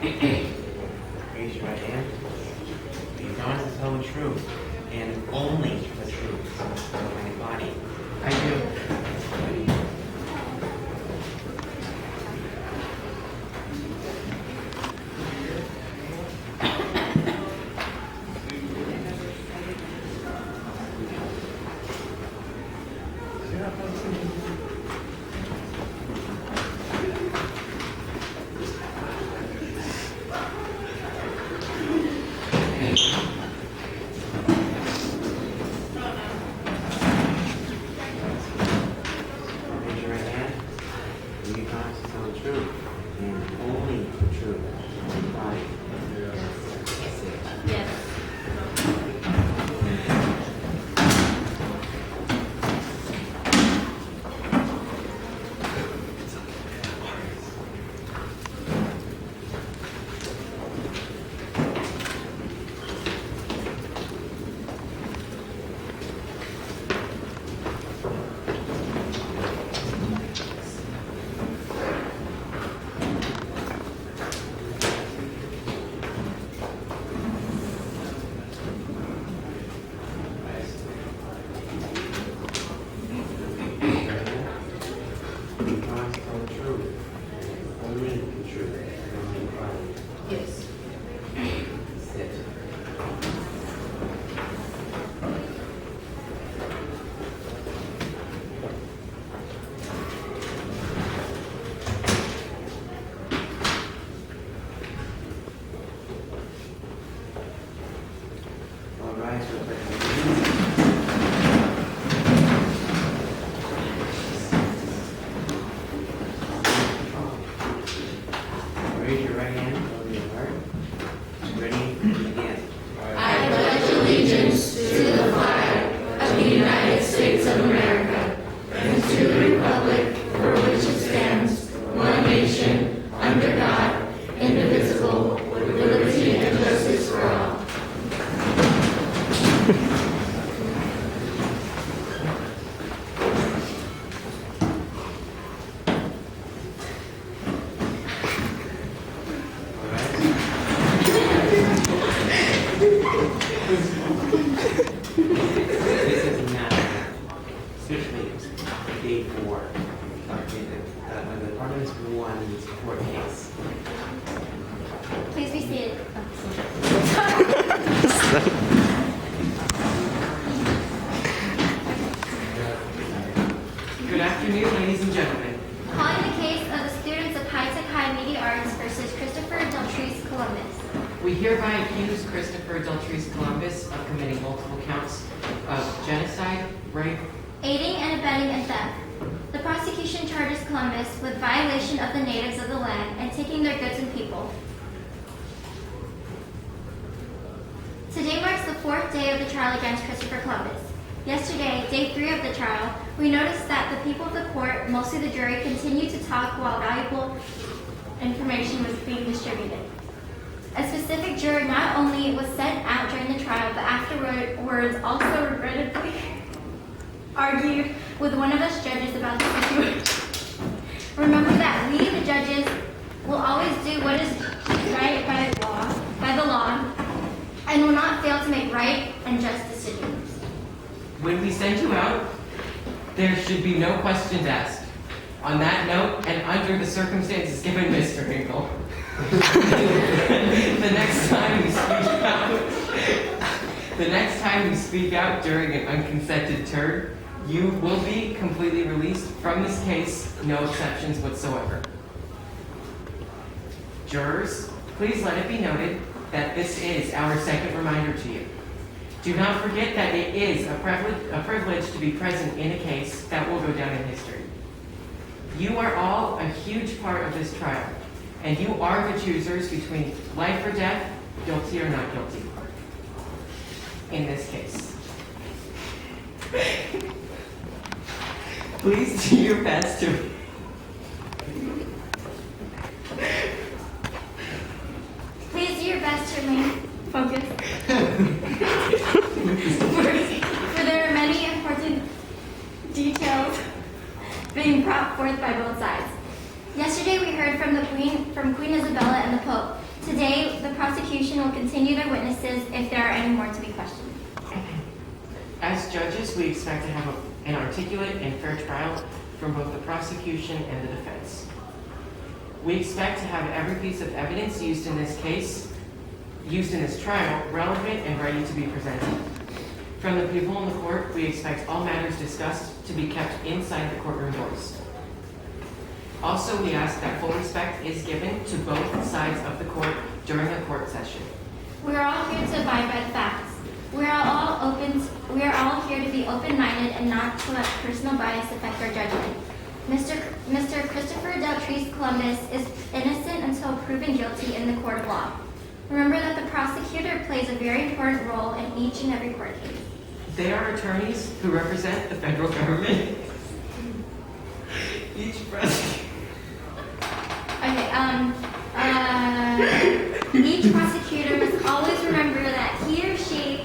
Raise your right hand. Do you promise to tell the truth and only the truth in my body? I do. Raise your right hand. Do you promise to tell the truth and only the truth in my body? Yes. Do you promise to tell the truth, only the truth in my body? Yes. Sit. All rise for the pledge of allegiance. Raise your right hand over your heart. Ready? Begin. I pledge allegiance to the flag of the United States of America and to the republic for which it stands, one nation, under God, indivisible, with liberty and justice for all. All right. This is not seriously day 4 of the Department's one court case. Please be seated. Good afternoon, ladies and gentlemen. Calling the case of the students of High Tech High Media Arts versus Christopher Deltrice Columbus. We hereby accuse Christopher Deltrice Columbus of committing multiple counts of genocide, rape, Aiding and abetting and theft. The prosecution charges Columbus with violation of the natives of the land and taking their goods and people. Today marks the 4th day of the trial against Christopher Columbus. Yesterday, day 3 of the trial, we noticed that the people of the court, mostly the jury, continued to talk while valuable information was being distributed. A specific juror not only was sent out during the trial, but afterwards also regrettably argued with one of us judges about the situation. Remember that we, the judges, will always do what is right by the law, and will not fail to make right and just decisions. When we send you out, there should be no questions asked. On that note, and under the circumstances given, Mr. Hinkle, the next time we speak out during an unconsented turn, you will be completely released from this case, no exceptions whatsoever. Jurors, please let it be noted that this is our second reminder to you. Do not forget that it is a privilege to be present in a case that will go down in history. You are all a huge part of this trial, and you are the choosers between life or death, guilty or not guilty, in this case. Please do your best to... Please do your best to remain focused. For there are many important details brought forth by both sides. Yesterday we heard from Queen Isabella and the Pope. Today, the prosecution will continue their witnesses if there are any more to be questioned. As judges, we expect to have an articulate and fair trial from both the prosecution and the defense. We expect to have every piece of evidence used in this trial, relevant and ready to be presented. From the people in the court, we expect all matters discussed to be kept inside the courtroom doors. Also, we ask that full respect is given to both sides of the court during a court session. We are all here to abide by the facts. We are all here to be open-minded and not to let personal bias affect our judgment. Mr. Christopher Deltrice Columbus is innocent until proven guilty in the court of law. Remember that the prosecutor plays a very important role in each and every court case. They are attorneys who represent the federal government. Each prosecutor must always remember that he or she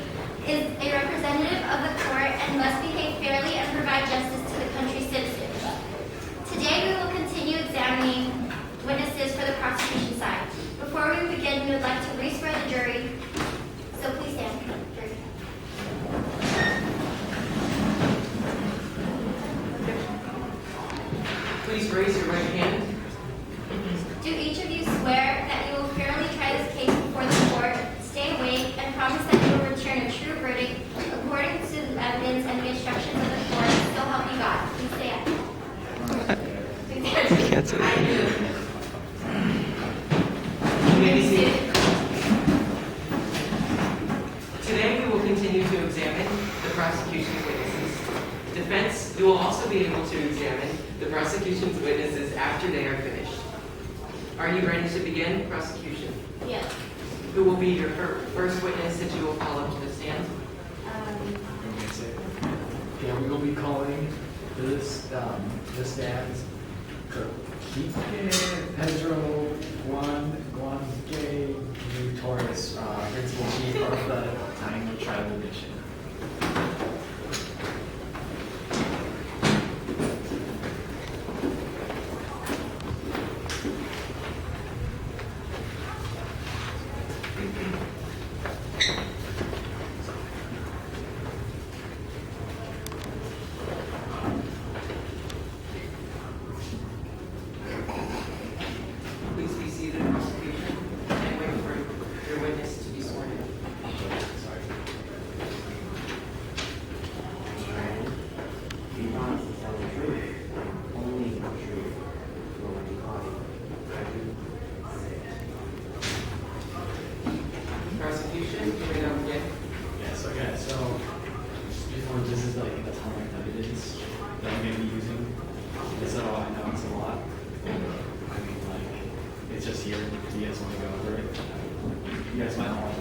is a representative of the court and must behave fairly and provide justice to the country's citizens. Today we will continue examining witnesses for the prosecution side. Before we begin, we would like to re-swear the jury. So please stand. Jury. Please raise your right hand. Do each of you swear that you will fairly try this case before the court, stay awake, and promise that you will return a true verdict according to the evidence and the instructions of the court, so help you God? Please stand. I can't say that. I do. You may be seated. Today we will continue to examine the prosecution's witnesses. Defense, you will also be able to examine the prosecution's witnesses after they are finished. Are you ready to begin prosecution? Yes. Who will be your first witness that you will call up to the stand? Yeah, we will be calling the stands Kike Pedro Juan Guanque New Torres, Principal Chief of the Taino Tribal Mission. Please be seated, prosecution, and wait for your witness to be sworn in. Sorry. Be honest and tell the truth. Only the truth will be caught. Prosecution, you may now begin. Yeah, so before this is like the atomic evidence that I'm going to be using. So I know it's a lot. I mean, like, it's just here. Do you guys want to go over it? You guys might all have